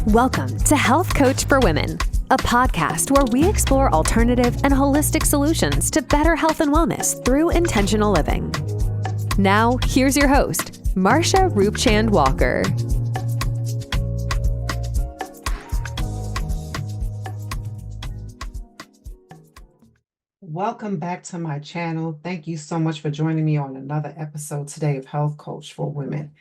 Welcome to Health Coach for Women, a podcast where we explore alternative and holistic solutions to better health and wellness through intentional living. Now, here's your host, Marsha Roopchand-Walker. Welcome back to my channel. Thank you so much for joining me on another episode today of Health Coach for Women.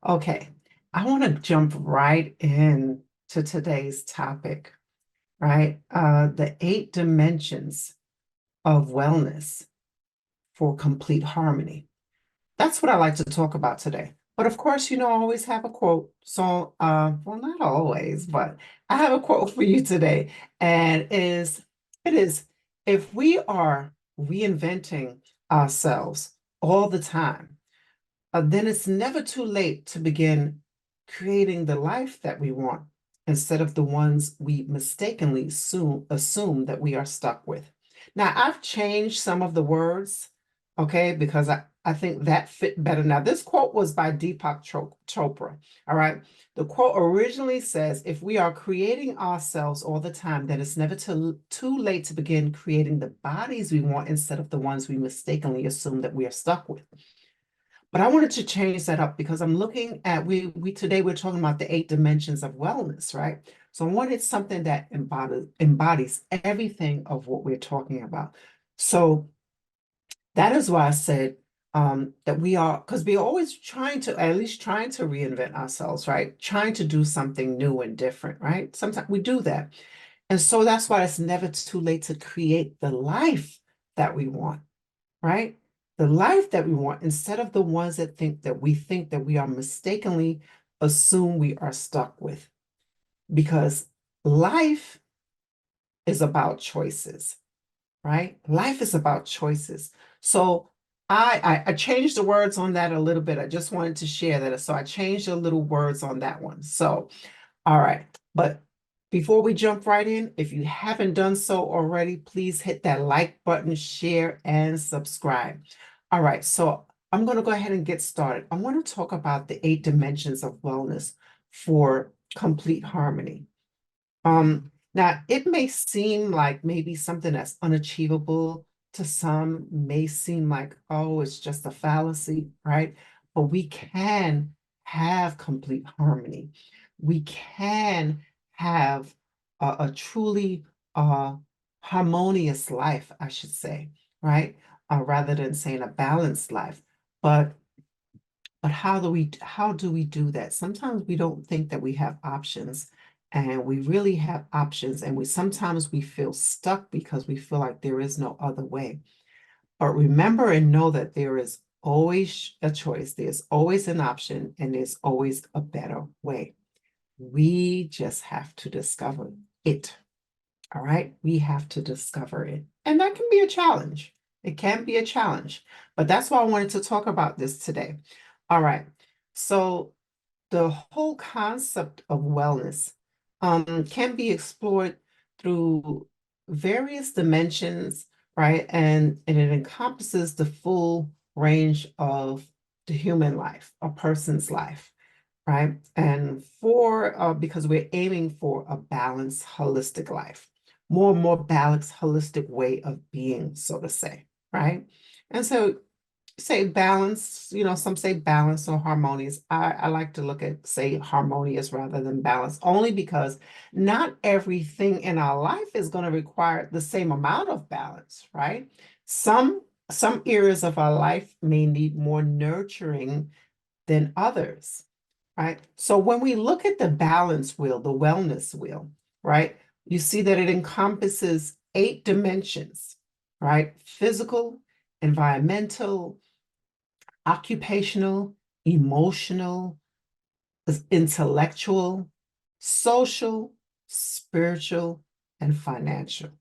Okay, I want to jump right in to today's topic, right? The 8 dimensions of wellness for complete harmony. That's what I like to talk about today. But of course, I always have a quote. So, well, not always, but I have a quote for you today. And it is, if we are reinventing ourselves all the time, then it's never too late to begin creating the life that we want instead of the ones we mistakenly assume that we are stuck with. Now, I've changed some of the words, okay, because I think that fit better. Now, this quote was by Deepak Chopra, all right? The quote originally says, if we are creating ourselves all the time, then it's never too late to begin creating the bodies we want instead of the ones we mistakenly assume that we are stuck with. But I wanted to change that up because I'm looking at, today we're talking about the 8 dimensions of wellness, right? So I wanted something that embodies everything of what we're talking about. So that is why I said that we are, because we're always trying to reinvent ourselves, right? Trying to do something new and different, right? Sometimes we do that. And so that's why it's never too late to create the life that we want, right? The life that we want instead of the ones that we think that we are mistakenly assume we are stuck with. Because life is about choices, right? Life is about choices. So I changed the words on that a little bit. I just wanted to share that. So I changed the little words on that one. So, all right. But before we jump right in, if you haven't done so already, please hit that like button, share, and subscribe. All right. So I'm going to go ahead and get started. I want to talk about the 8 dimensions of wellness for complete harmony. Now, it may seem like maybe something that's unachievable to some, may seem like, oh, it's just a fallacy, right? But we can have complete harmony. We can have a truly harmonious life, I should say, right? Rather than saying a balanced life. But how do we do that? Sometimes we don't think that we have options, and we really have options, and sometimes we feel stuck because we feel like there is no other way. But remember and know that there is always a choice, there's always an option, and there's always a better way. We just have to discover it. All right, we have to discover it. And that can be a challenge. It can be a challenge, but that's why I wanted to talk about this today. All right, so the whole concept of wellness can be explored through various dimensions, right? And it encompasses the full range of the human life, a person's life, right? And because we're aiming for a balanced, holistic life, more balanced, holistic way of being, so to say, right? And so say balance, some say balance or harmonious. I like to say harmonious rather than balance, only because not everything in our life is going to require the same amount of balance, right? Some areas of our life may need more nurturing than others, right? So when we look at the balance wheel, the wellness wheel, right, you see that it encompasses 8 dimensions, right? Physical, environmental, occupational, emotional, intellectual, social, spiritual, and financial,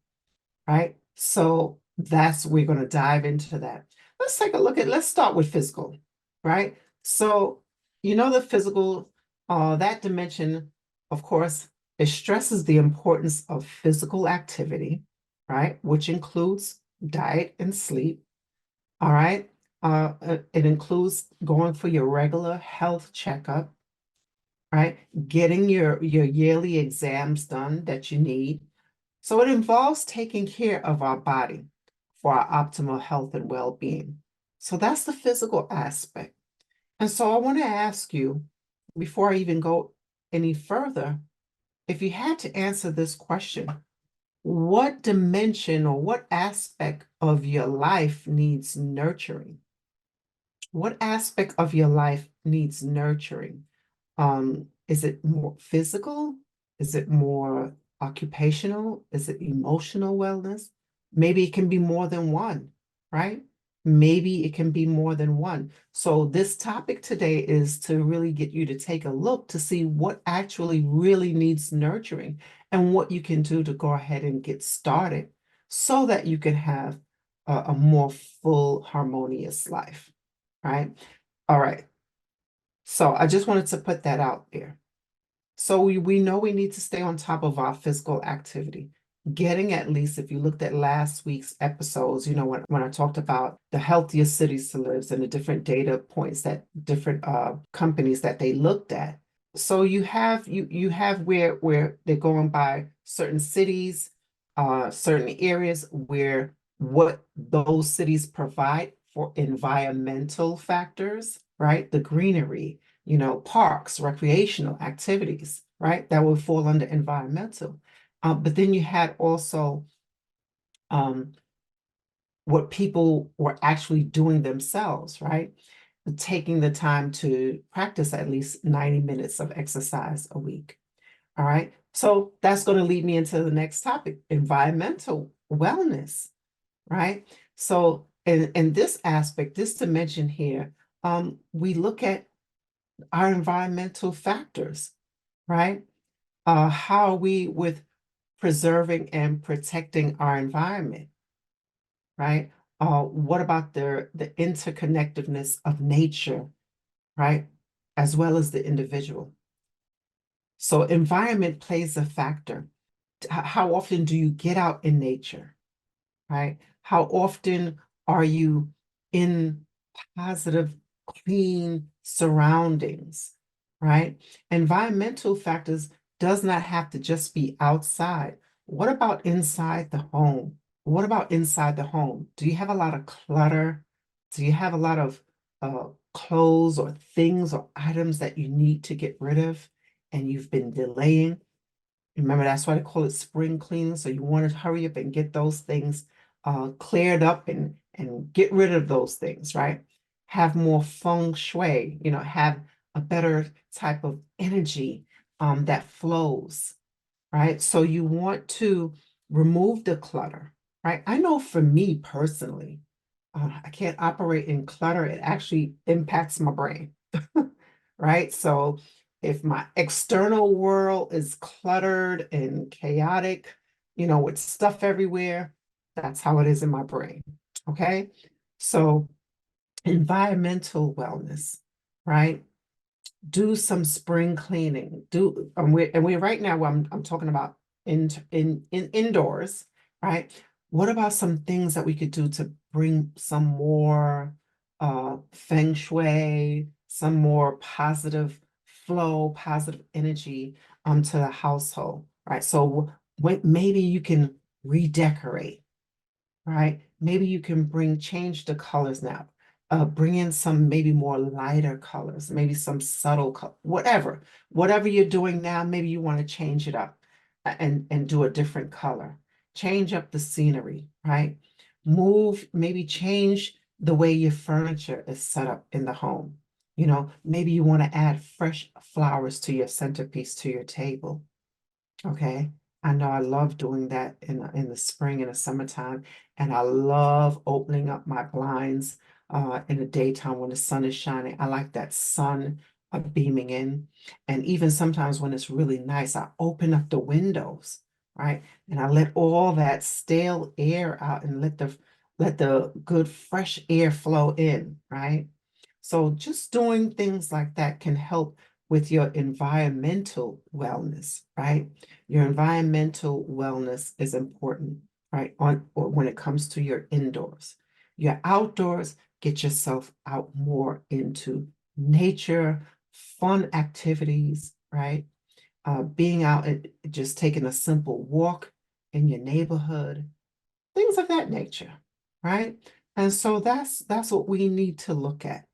right? So we're going to dive into that. Let's start with physical, right? So, the physical, that dimension, of course, it stresses the importance of physical activity, right? Which includes diet and sleep, all right? It includes going for your regular health checkup, right? Getting your yearly exams done that you need. So it involves taking care of our body for our optimal health and well-being. So that's the physical aspect. And so I want to ask you, before I even go any further, if you had to answer this question, what dimension or what aspect of your life needs nurturing? What aspect of your life needs nurturing? Is it more physical? Is it more occupational? Is it emotional wellness? Maybe it can be more than one, right? Maybe it can be more than one. So this topic today is to really get you to take a look to see what actually really needs nurturing and what you can do to go ahead and get started so that you can have a more full, harmonious life, right? All right. So I just wanted to put that out there. So we know we need to stay on top of our physical activity. Getting at least, if you looked at last week's episodes, when I talked about the healthiest cities to live and the different data points that different companies that they looked at. So you have where they're going by certain cities, certain areas where what those cities provide for environmental factors, right? The greenery, parks, recreational activities, right? That would fall under environmental. But then you had also um, what people were actually doing themselves, right? Taking the time to practice at least 90 minutes of exercise a week. All right. So that's going to lead me into the next topic, environmental wellness, right? So in this aspect, this dimension here, we look at our environmental factors, right? How are we with preserving and protecting our environment, right? What about the interconnectedness of nature, right? As well as the individual. So environment plays a factor. How often do you get out in nature, right? How often are you in positive, clean surroundings, right? Environmental factors does not have to just be outside. What about inside the home? What about inside the home? Do you have a lot of clutter? Do you have a lot of clothes or things or items that you need to get rid of and you've been delaying? Remember, that's why they call it spring cleaning. So you want to hurry up and get those things cleared up and get rid of those things, right? Have more feng shui, have a better type of energy that flows, right? So you want to remove the clutter, right? I know for me personally, I can't operate in clutter. It actually impacts my brain, right? So if my external world is cluttered and chaotic, with stuff everywhere, that's how it is in my brain. Okay. So environmental wellness, right? Do some spring cleaning. And we right now I'm talking about in indoors, right? What about some things that we could do to bring some more feng shui, some more positive flow, positive energy to the household, right? So maybe you can redecorate, right? Maybe you can change the colors now. Bring in some maybe more lighter colors, maybe some subtle color, whatever you're doing now, maybe you want to change it up and do a different color. Change up the scenery, right? Maybe change the way your furniture is set up in the home. Maybe you want to add fresh flowers to your centerpiece to your table. Okay. I know I love doing that in the spring and the summertime. And I love opening up my blinds in the daytime when the sun is shining. I like that sun beaming in. And even sometimes when it's really nice, I open up the windows, right? And I let all that stale air out and let the good fresh air flow in, right? So just doing things like that can help with your environmental wellness, right? Your environmental wellness is important, right? Or when it comes to your indoors. Your outdoors, get yourself out more into nature, fun activities, right? Being out and just taking a simple walk in your neighborhood, things of that nature, right? And so that's what we need to look at.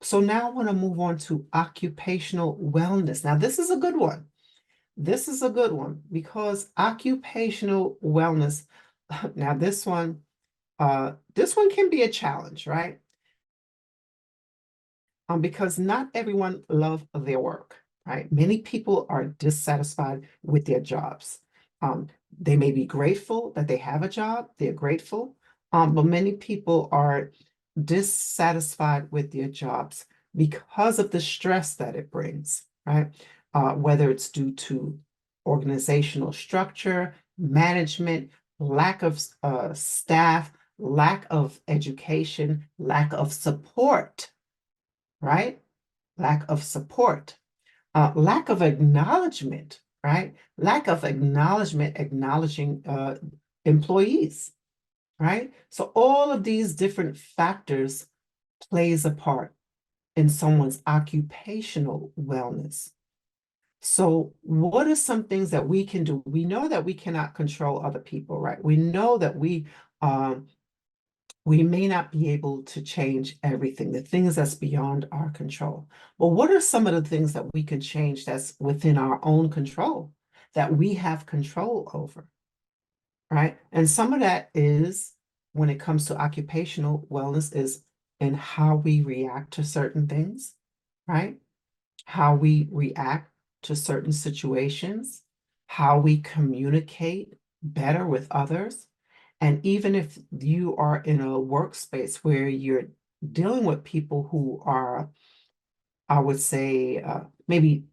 So now I want to move on to occupational wellness. Now, this is a good one. This is a good one because occupational wellness, now this one can be a challenge, right? Because not everyone love their work, right? Many people are dissatisfied with their jobs. They may be grateful that they have a job, they're grateful, but many people are dissatisfied with their jobs because of the stress that it brings, right? Whether it's due to organizational structure, management, lack of staff, lack of education, lack of support, right? Lack of support, lack of acknowledgement, right? Lack of acknowledgement, acknowledging employees, right? So all of these different factors plays a part in someone's occupational wellness. So what are some things that we can do? We know that we cannot control other people, right? We know that we may not be able to change everything, the things that's beyond our control. But what are some of the things that we can change that's within our own control, that we have control over, right? And some of that is, when it comes to occupational wellness, is in how we react to certain things, right? How we react to certain situations, how we communicate better with others. And even if you are in a workspace where you're dealing with people who are, I would say, maybe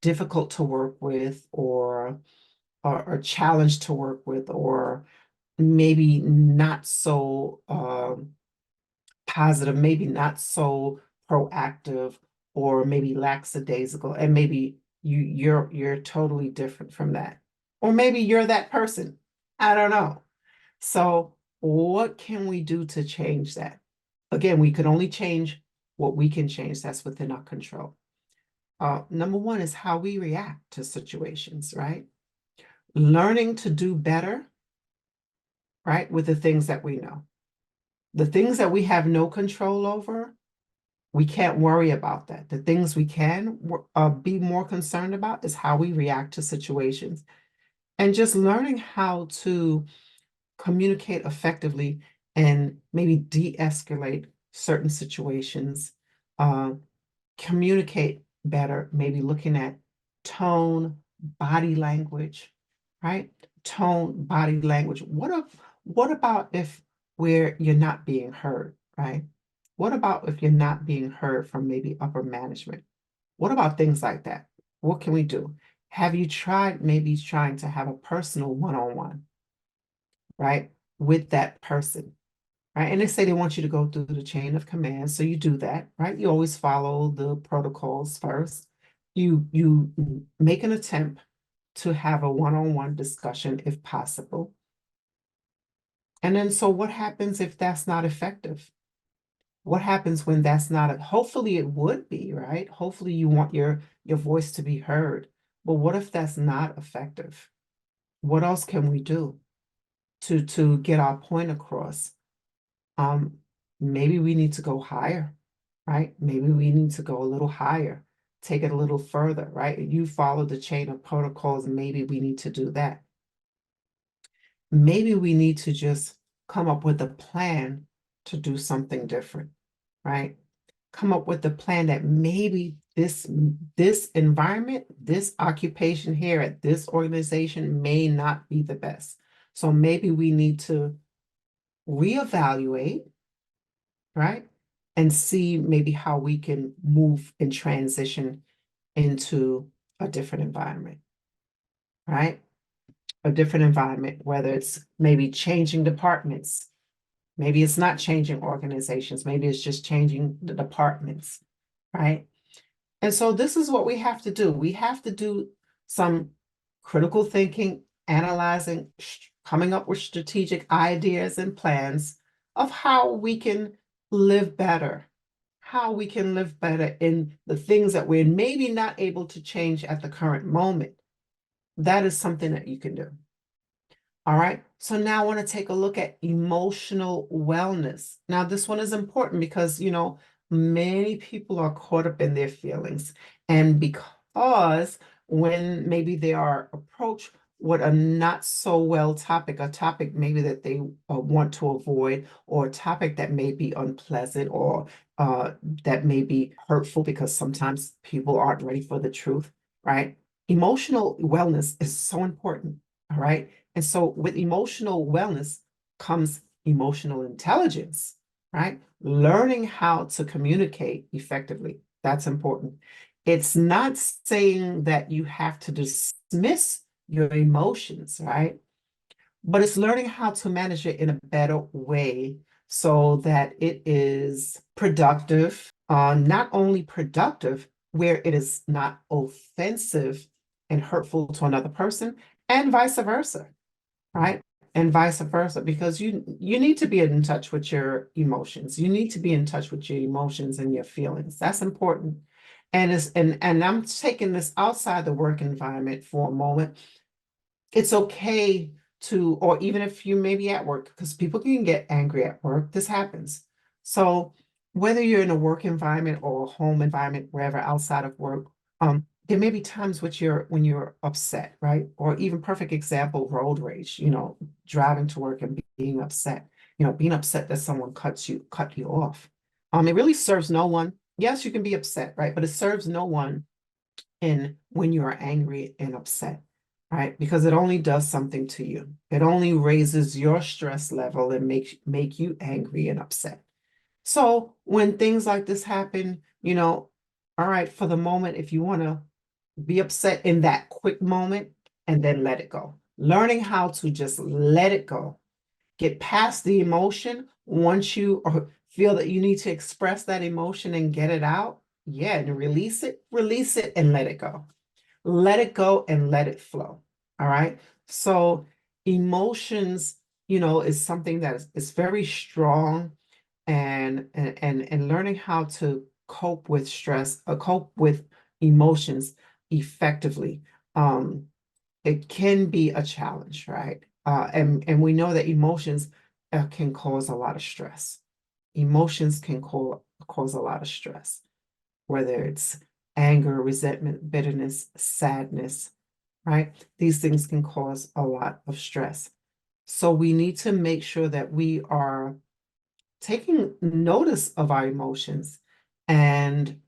difficult to work with, or challenged to work with, or maybe not so positive, maybe not so proactive, or maybe lackadaisical, and maybe you're totally different from that. Or maybe you're that person. I don't know. So what can we do to change that? Again, we can only change what we can change. That's within our control. Number one is how we react to situations, right? Learning to do better, right, with the things that we know. The things that we have no control over, we can't worry about that. The things we can be more concerned about is how we react to situations, and just learning how to communicate effectively and maybe de-escalate certain situations, uh, communicate better, maybe looking at tone, body language, right? Tone, body language. What about if where you're not being heard, right? What about if you're not being heard from maybe upper management? What about things like that? What can we do? Have you tried maybe trying to have a personal one-on-one, right, with that person, right? And they say they want you to go through the chain of command, so you do that, right? You always follow the protocols first. You make an attempt to have a one-on-one discussion if possible. And then, so what happens if that's not effective? What happens when that's not, hopefully it would be, right? Hopefully you want your voice to be heard. But what if that's not effective? What else can we do to get our point across? Um, Maybe we need to go higher, right? Maybe we need to go a little higher, take it a little further, right? You follow the chain of protocols, maybe we need to do that. Maybe we need to just come up with a plan to do something different, right? Come up with a plan that maybe this environment, this occupation here at this organization may not be the best. So maybe we need to reevaluate, right? And see maybe how we can move and transition into a different environment, right? A different environment, whether it's maybe changing departments, maybe it's not changing organizations, maybe it's just changing the departments, right? And so this is what we have to do. We have to do some critical thinking, analyzing, coming up with strategic ideas and plans of how we can live better, how we can live better in the things that we're maybe not able to change at the current moment. That is something that you can do. All right. So now I want to take a look at emotional wellness. Now, this one is important because, many people are caught up in their feelings. And because when maybe they are approached with a not so well topic, a topic maybe that they want to avoid, or a topic that may be unpleasant, or that may be hurtful, because sometimes people aren't ready for the truth, right? Emotional wellness is so important. All right. And so with emotional wellness comes emotional intelligence, right? Learning how to communicate effectively. That's important. It's not saying that you have to dismiss your emotions, right? But it's learning how to manage it in a better way so that it is productive, not only productive where it is not offensive and hurtful to another person, and vice versa, right? And vice versa, because you need to be in touch with your emotions. You need to be in touch with your emotions and your feelings. That's important. And I'm taking this outside the work environment for a moment. It's okay to, or even if you may be at work, because people can get angry at work, this happens. So whether you're in a work environment or a home environment, wherever outside of work, there may be times when you're upset, right? Or even perfect example, road rage, driving to work and being upset, being upset that someone cut you off. It really serves no one. Yes, you can be upset, right? But it serves no one in when you are angry and upset, right? Because it only does something to you. It only raises your stress level and make you angry and upset. So when things like this happen, all right, for the moment, if you want to be upset in that quick moment and then let it go. Learning how to just let it go. Get past the emotion once you feel that you need to express that emotion and get it out. Yeah, and release it and let it go. Let it go and let it flow. All right. So emotions, is something that is very strong, and learning how to cope with stress, cope with emotions effectively. It can be a challenge, right? And we know that emotions can cause a lot of stress. Emotions can cause a lot of stress, whether it's anger, resentment, bitterness, sadness, right? These things can cause a lot of stress. So we need to make sure that we are taking notice of our emotions and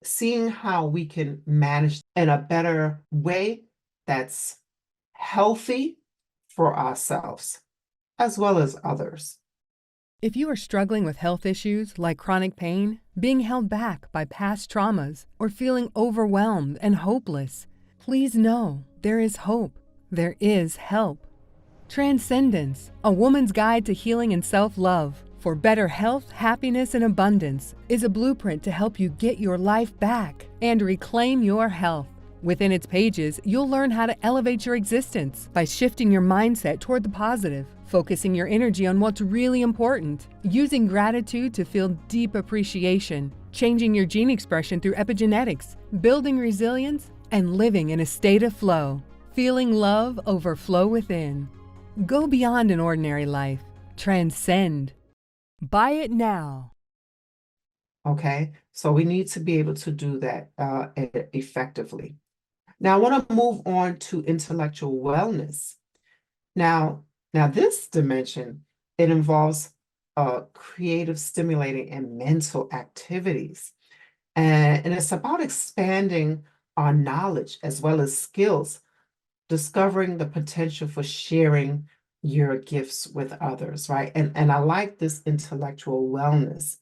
seeing how we can manage in a better way that's healthy for ourselves as well as others. If you are struggling with health issues like chronic pain, being held back by past traumas, or feeling overwhelmed and hopeless, please know there is hope. There is help. Transcendence, a woman's guide to healing and self-love for better health, happiness, and abundance, is a blueprint to help you get your life back and reclaim your health. Within its pages, you'll learn how to elevate your existence by shifting your mindset toward the positive, focusing your energy on what's really important, using gratitude to feel deep appreciation, changing your gene expression through epigenetics, building resilience, and living in a state of flow, feeling love overflow within. Go beyond an ordinary life. Transcend. Buy it now. Okay, so we need to be able to do that effectively. Now, I want to move on to intellectual wellness. Now this dimension, it involves creative, stimulating, and mental activities. And it's about expanding our knowledge as well as skills, discovering the potential for sharing your gifts with others, right? And I like this intellectual wellness.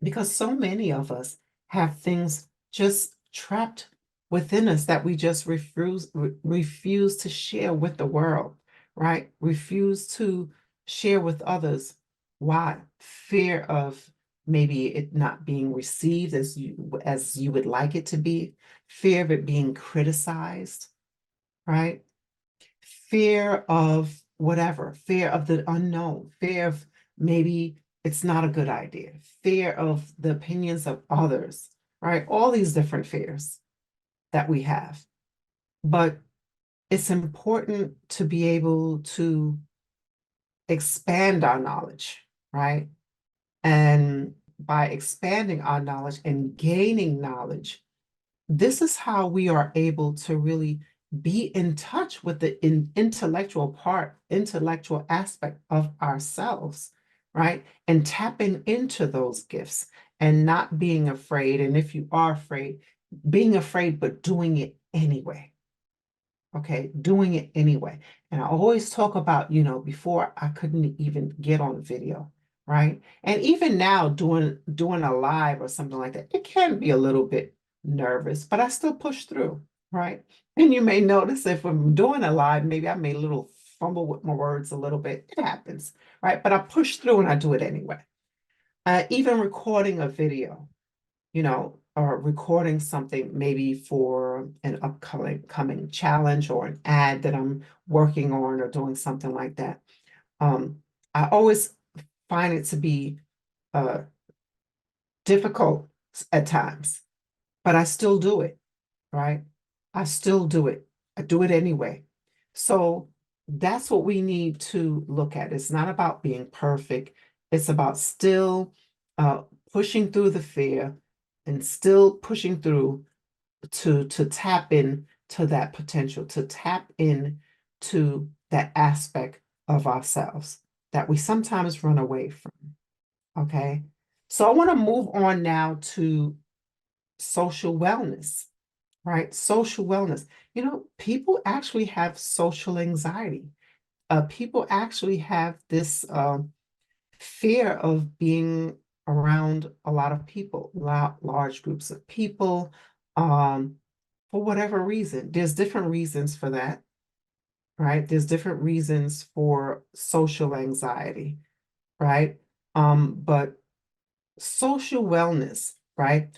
Because so many of us have things just trapped within us that we just refuse to share with the world, right? Refuse to share with others. Why? Fear of maybe it not being received as you would like it to be, fear of it being criticized, right? Fear of whatever, fear of the unknown, fear of maybe it's not a good idea. Fear of the opinions of others, right? All these different fears that we have. But it's important to be able to expand our knowledge, right? And by expanding our knowledge and gaining knowledge, this is how we are able to really be in touch with the intellectual aspect of ourselves, right? And tapping into those gifts and not being afraid. And if you are afraid, being afraid, but doing it anyway. Okay, doing it anyway. And I always talk about, before I couldn't even get on video, right? And even now doing a live or something like that, it can be a little bit nervous, but I still push through, right? And you may notice if I'm doing a live, maybe I made a little fumble with my words a little bit. It happens, right? But I push through and I do it anyway. Even recording a video, or recording something maybe for an upcoming challenge or an ad that I'm working on or doing something like that. I always find it to be difficult at times, but I still do it, right? I still do it. I do it anyway. So that's what we need to look at. It's not about being perfect. It's about still pushing through the fear and still pushing through to tap in to that potential, to tap in to that aspect of ourselves that we sometimes run away from. Okay. So I want to move on now to social wellness, right? Social wellness. People actually have social anxiety. People actually have this fear of being around a lot of people, large groups of people, for whatever reason. There's different reasons for that, right? There's different reasons for social anxiety, right? But social wellness, right?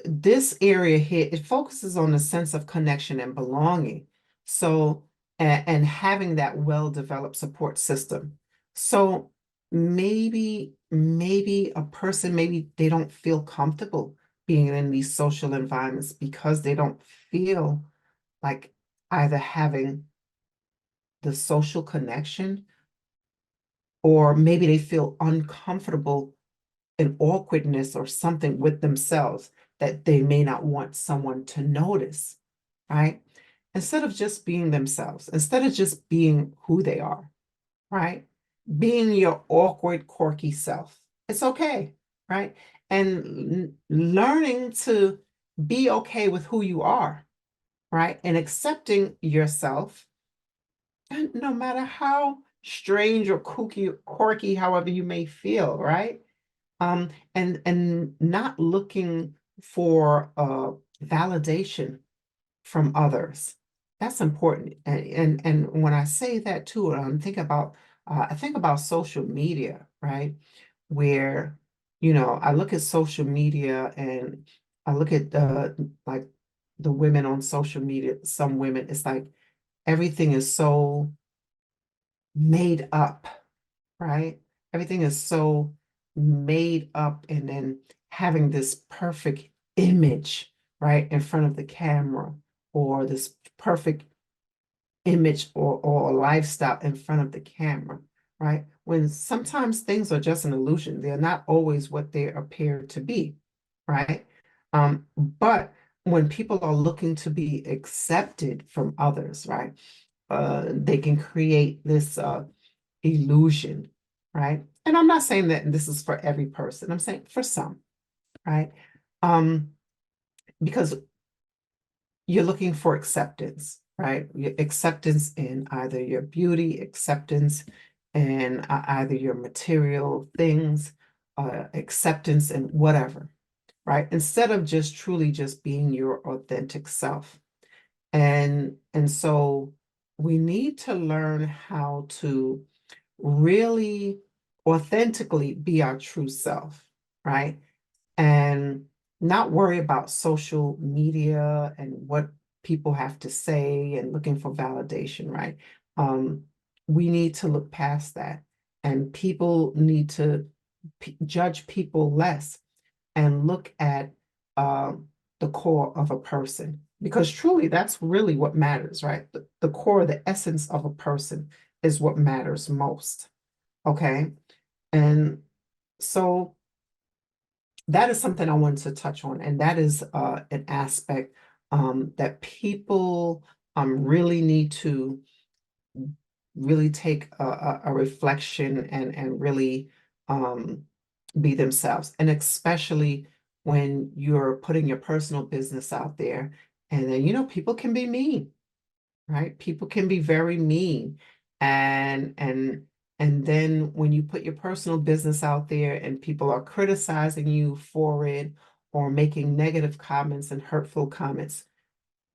This area here, it focuses on a sense of connection and belonging. So, and having that well-developed support system. So maybe a person, maybe they don't feel comfortable being in these social environments because they don't feel like either having the social connection, or maybe they feel uncomfortable an awkwardness or something with themselves that they may not want someone to notice, right? Instead of just being themselves, instead of just being who they are, right? Being your awkward, quirky self. It's okay, right? And learning to be okay with who you are, right? And accepting yourself, and no matter how strange or kooky, quirky, however you may feel, right? And not looking for validation from others. That's important. And when I say that too, I think about social media, right? Where, I look at social media and I look at like the women on social media, some women, it's like everything is so made up, right? Everything is so made up, and then having this perfect image, right, in front of the camera, or this perfect image or lifestyle in front of the camera, right? When sometimes things are just an illusion. They're not always what they appear to be, right? But when people are looking to be accepted from others, right, they can create this illusion, right? And I'm not saying that this is for every person. I'm saying for some, right? Um, because you're looking for acceptance, right? Acceptance in either your beauty, acceptance in either your material things, acceptance in whatever, right? Instead of just truly just being your authentic self. And so we need to learn how to really authentically be our true self, right? And not worry about social media and what people have to say and looking for validation, right? We need to look past that, and people need to judge people less and look at the core of a person, because truly that's really what matters, right? The core, the essence of a person is what matters most. Okay. And so that is something I wanted to touch on. And that is an aspect that people really need to really take a reflection and really be themselves. And especially when you're putting your personal business out there. And then, people can be mean, right? People can be very mean. And then when you put your personal business out there and people are criticizing you for it or making negative comments and hurtful comments,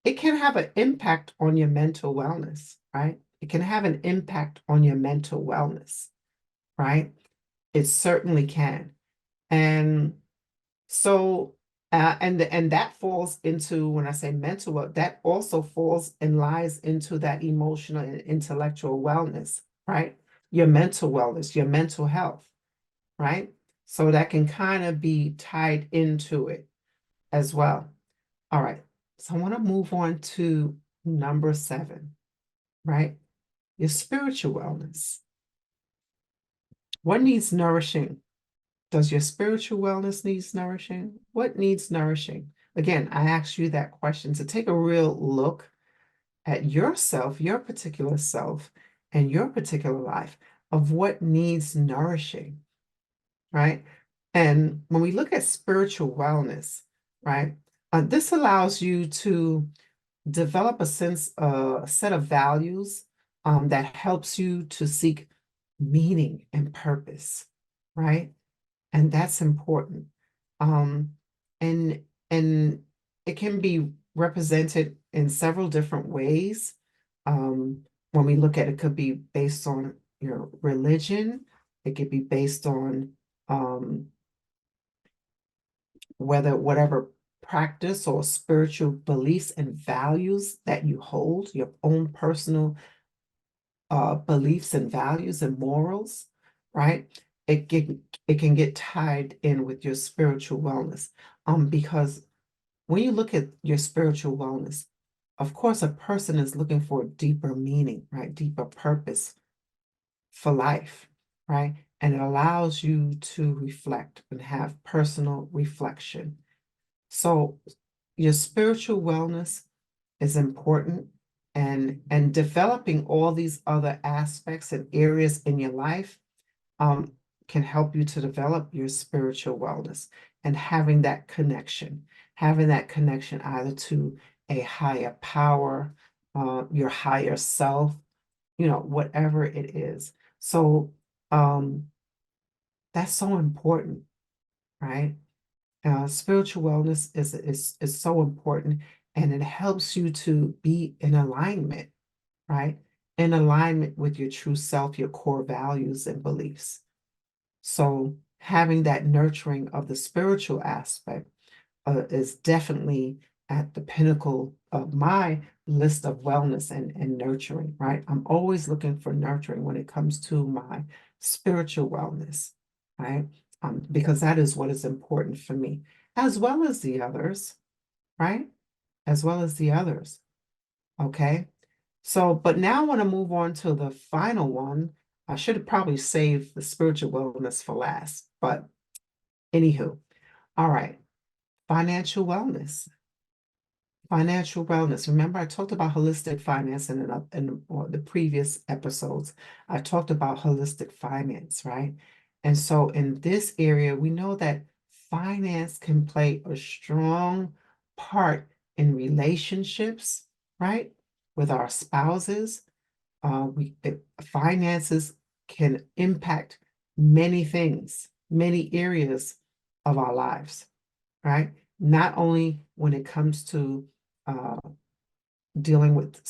it can have an impact on your mental wellness, right? It can have an impact on your mental wellness, right? It certainly can. And so, and that falls into, when I say mental well, that also falls and lies into that emotional and intellectual wellness, right? Your mental wellness, your mental health, right? So that can kind of be tied into it as well. All right. So I want to move on to number 7, right? Your spiritual wellness. What needs nourishing? Does your spiritual wellness needs nourishing? What needs nourishing? Again, I asked you that question to take a real look at yourself, your particular self, and your particular life of what needs nourishing, right? And when we look at spiritual wellness, right, this allows you to develop a set of values that helps you to seek meaning and purpose, right? And that's important. Um, and and it can be represented in several different ways. When we look at it, could be based on your religion. It could be based on whatever practice or spiritual beliefs and values that you hold, your own personal beliefs and values and morals, right? It can get tied in with your spiritual wellness. Because when you look at your spiritual wellness, of course, a person is looking for deeper meaning, right? Deeper purpose for life, right? And it allows you to reflect and have personal reflection. So your spiritual wellness is important, and developing all these other aspects and areas in your life can help you to develop your spiritual wellness, and having that connection either to a higher power, your higher self, whatever it is. So that's so important, right? Spiritual wellness is so important, and it helps you to be in alignment, right? In alignment with your true self, your core values and beliefs. So having that nurturing of the spiritual aspect is definitely at the pinnacle of my list of wellness and nurturing, right? I'm always looking for nurturing when it comes to my spiritual wellness, right? Because that is what is important for me, as well as the others, right? As well as the others. Okay. So, but now I want to move on to the final one. I should have probably saved the spiritual wellness for last, but anywho, all right. Financial wellness. Financial wellness. Remember, I talked about holistic finance in the previous episodes. I talked about holistic finance, right? And so in this area, we know that finance can play a strong part in relationships, right? With our spouses. Finances can impact many things, many areas of our lives, right? Not only when it comes to uh, dealing with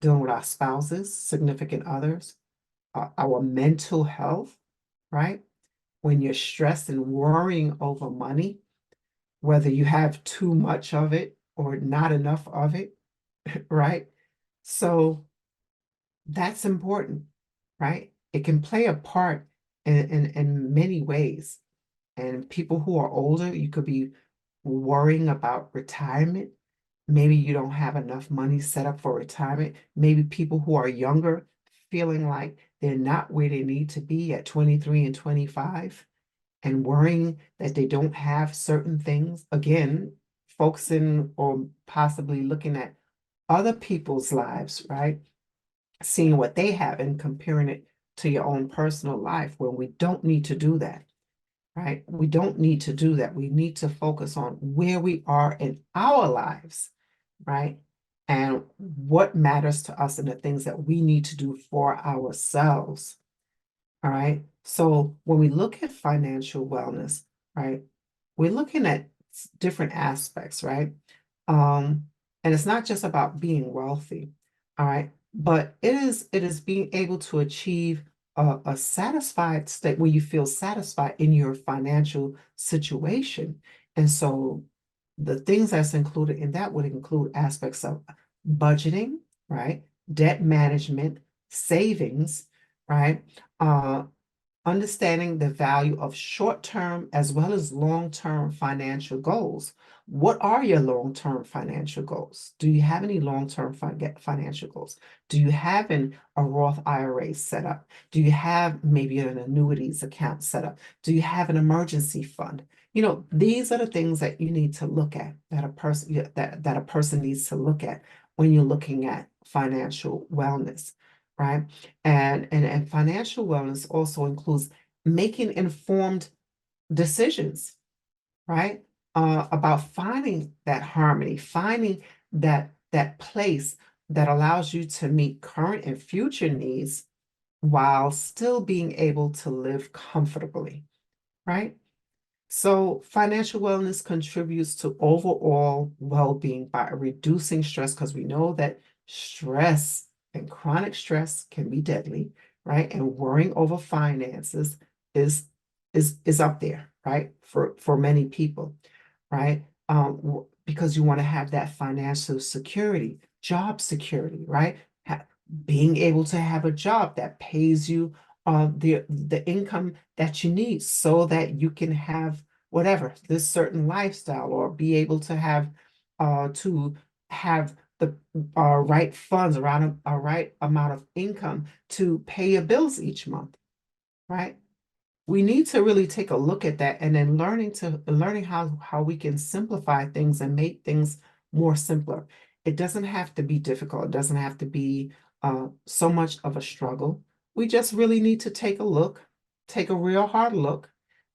dealing with our spouses, significant others, our mental health, right? When you're stressed and worrying over money, whether you have too much of it or not enough of it, right? So that's important, right? It can play a part in many ways. And people who are older, you could be worrying about retirement. Maybe you don't have enough money set up for retirement. Maybe people who are younger feeling like they're not where they need to be at 23 and 25 and worrying that they don't have certain things. Again, focusing or possibly looking at other people's lives, right? Seeing what they have and comparing it to your own personal life, when we don't need to do that, right? We don't need to do that. We need to focus on where we are in our lives, right? And what matters to us and the things that we need to do for ourselves. All right. So when we look at financial wellness, right, we're looking at different aspects, right? And it's not just about being wealthy, all right, but it is being able to achieve a satisfied state where you feel satisfied in your financial situation. And so the things that's included in that would include aspects of budgeting, right? Debt management, savings, right? Uh, Understanding the value of short-term as well as long-term financial goals. What are your long-term financial goals? Do you have any long-term financial goals? Do you have a Roth IRA set up? Do you have maybe an annuities account set up? Do you have an emergency fund? These are the things that you need to look at, that a person needs to look at when you're looking at financial wellness, right? And financial wellness also includes making informed decisions, right? About finding that harmony, finding that place that allows you to meet current and future needs while still being able to live comfortably, right? So financial wellness contributes to overall well-being by reducing stress, because we know that stress and chronic stress can be deadly, right? And worrying over finances is is up there, right? For many people, right? Because you want to have that financial security, job security, right? Being able to have a job that pays you the income that you need so that you can have whatever this certain lifestyle, or be able to have the right funds, around a right amount of income to pay your bills each month, right? We need to really take a look at that, and then learning how we can simplify things and make things more simpler. It doesn't have to be difficult. It doesn't have to be so much of a struggle. We just really need to take a real hard look,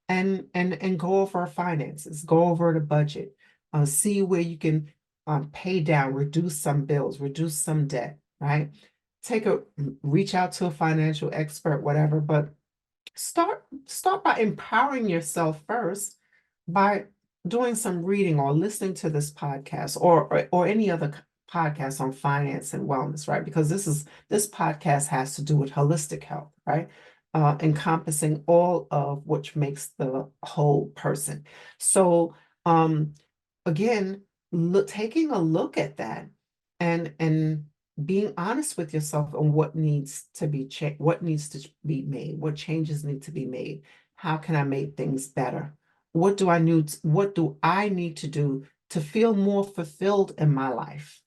and go over our finances, go over the budget, see where you can pay down, reduce some bills, reduce some debt, right? Reach out to a financial expert, whatever, but start by empowering yourself first by doing some reading or listening to this podcast, or any other podcast on finance and wellness, right? Because this podcast has to do with holistic health, right? Encompassing all of which makes the whole person. So again, taking a look at that, and being honest with yourself on what needs to be what needs to be made, what changes need to be made. How can I make things better? What do I need to do to feel more fulfilled in my life?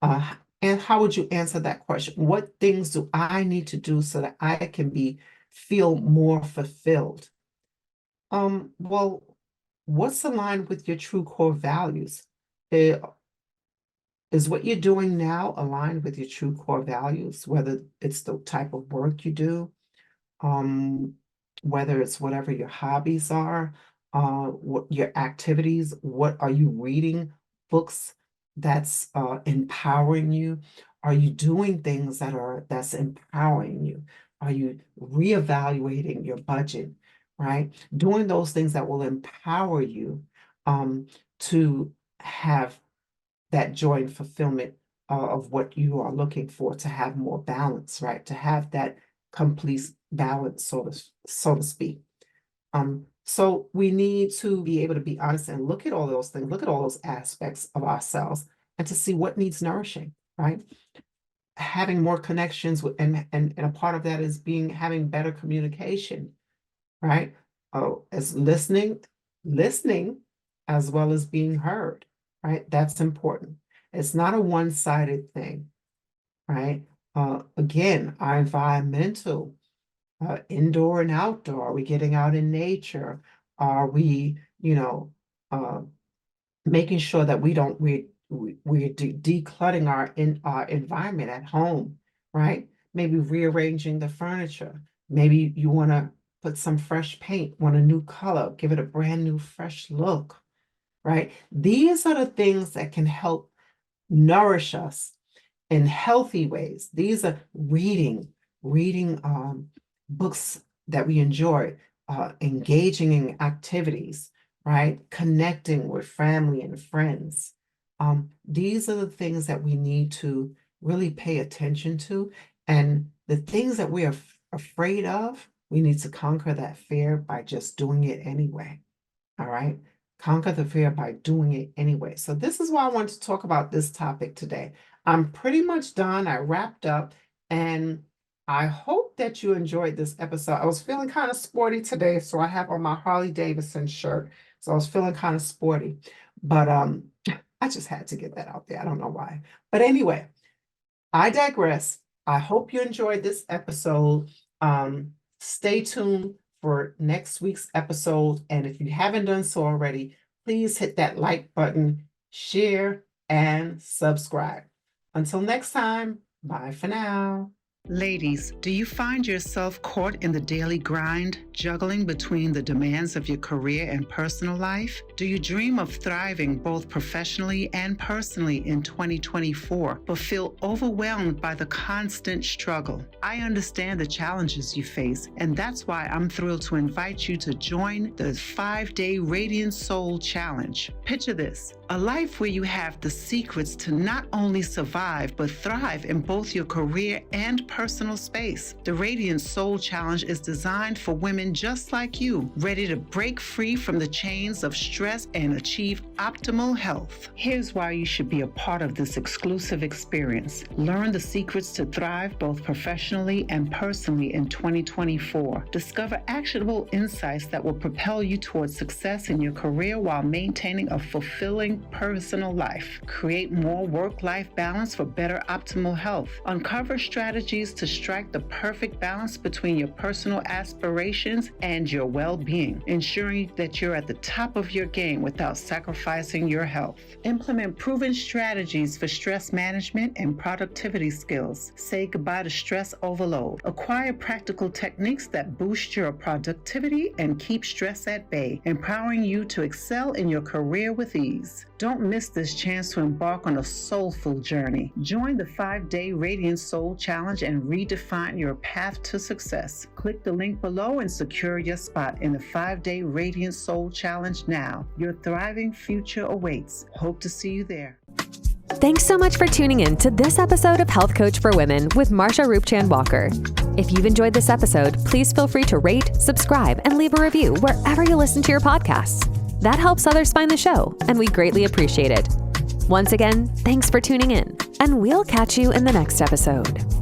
And how would you answer that question? What things do I need to do so that I can feel more fulfilled? Well, what's aligned with your true core values? Eh, Is what you're doing now aligned with your true core values, whether it's the type of work you do, um, whether it's whatever your hobbies are, what your activities, what are you reading, books that's empowering you? Are you doing things that's empowering you? Are you reevaluating your budget, right? Doing those things that will empower you to have that joy and fulfillment of what you are looking for, to have more balance, right? To have that complete balance, so to speak. So we need to be able to be honest and look at all those things, look at all those aspects of ourselves, and to see what needs nourishing, right? having more connections with, and a part of that is having better communication, right? Oh, as listening as well as being heard, right? That's important. It's not a one-sided thing, right? Again, our environmental, indoor and outdoor. Are we getting out in nature? Are we, uh, making sure that we're decluttering our environment at home, right? Maybe rearranging the furniture. Maybe you want to put some fresh paint, want a new color, give it a brand new fresh look, right? These are the things that can help nourish us in healthy ways. These are reading books that we enjoy, engaging in activities, right? Connecting with family and friends. These are the things that we need to really pay attention to. And the things that we are afraid of, we need to conquer that fear by just doing it anyway. All right? Conquer the fear by doing it anyway. So this is why I want to talk about this topic today. I'm pretty much done. I wrapped up, and I hope that you enjoyed this episode. I was feeling kind of sporty today, so I have on my Harley Davidson shirt. So I was feeling kind of sporty, but I just had to get that out there. I don't know why. But anyway, I digress. I hope you enjoyed this episode. Stay tuned for next week's episode. And if you haven't done so already, please hit that like button, share, and subscribe. Until next time, bye for now. Ladies, do you find yourself caught in the daily grind, juggling between the demands of your career and personal life? Do you dream of thriving both professionally and personally in 2024, but feel overwhelmed by the constant struggle? I understand the challenges you face, and that's why I'm thrilled to invite you to join the 5-day Radiant Soul Challenge. Picture this: a life where you have the secrets to not only survive, but thrive in both your career and personal space. The Radiant Soul Challenge is designed for women just like you, ready to break free from the chains of stress and achieve optimal health. Here's why you should be a part of this exclusive experience. Learn the secrets to thrive both professionally and personally in 2024. Discover actionable insights that will propel you towards success in your career while maintaining a fulfilling personal life. Create more work-life balance for better optimal health. Uncover strategies to strike the perfect balance between your personal aspirations and your well-being, ensuring that you're at the top of your game without sacrificing your health. Implement proven strategies for stress management and productivity skills. Say goodbye to stress overload. Acquire practical techniques that boost your productivity and keep stress at bay, empowering you to excel in your career with ease. Don't miss this chance to embark on a soulful journey. Join the 5-day Radiant Soul Challenge and redefine your path to success. Click the link below and secure your spot in the 5-day Radiant Soul Challenge now. Your thriving future awaits. Hope to see you there. Thanks so much for tuning in to this episode of Health Coach for Women with Marsha Roopchand-Walker. If you've enjoyed this episode, please feel free to rate, subscribe, and leave a review wherever you listen to your podcasts. That helps others find the show, and we greatly appreciate it. Once again, thanks for tuning in, and we'll catch you in the next episode.